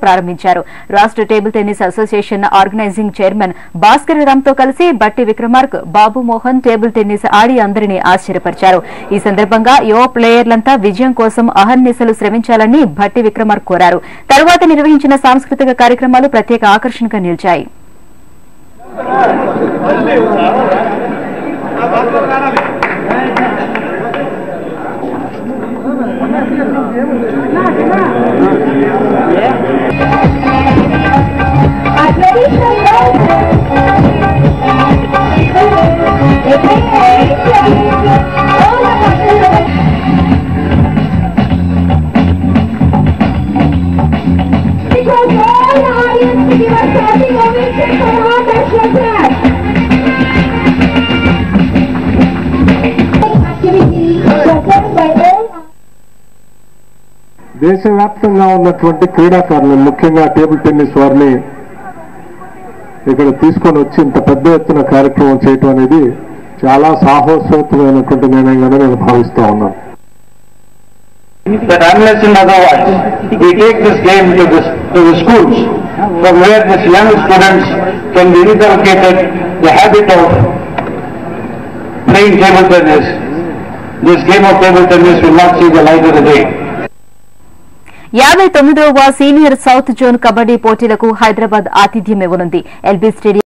ప్రారంభించారు. రాష్ట్ర table tennis association organising chairman Bhaskar రామ్తో కలిసి బట్టి విక్రమార్క, బాబు మోహన్ టేబుల్ టెన్నిస్ ఆడి అందరినీ ఆశ్చర్యపరిచారు. ఈ సందర్భంగా యువ ప్లేయర్లంతా విజయం కోసం అహర్నిశలు శ్రమించాలని భట్టి విక్రమార్క కోరారు. తరువాత నిర్వహించిన సాంస్కృతిక కార్యక్రమాలు ప్రత్యేక ఆకర్షణగా నిలిచాయి. దేశవ్యాప్తంగా ఉన్నటువంటి క్రీడాకారులు ముఖ్యంగా టేబుల్ టెన్నిస్ వారిని ఇక్కడ తీసుకొని వచ్చి ఇంత పెద్ద ఎత్తున కార్యక్రమం చేయటం అనేది చాలా సాహసోత్తమైనటువంటి నిర్ణయంగానే నేను భావిస్తా ఉన్నాను. That unless and otherwise we take this game to the schools from where these young students can be inculcated the habit of playing table tennis, this game of table tennis will not see the light of the day. 59వ senior south zone kabaddi పోటీలకు హైదరాబాద్ ఆతిథ్యం ఇవ్వనుంది. LB stadium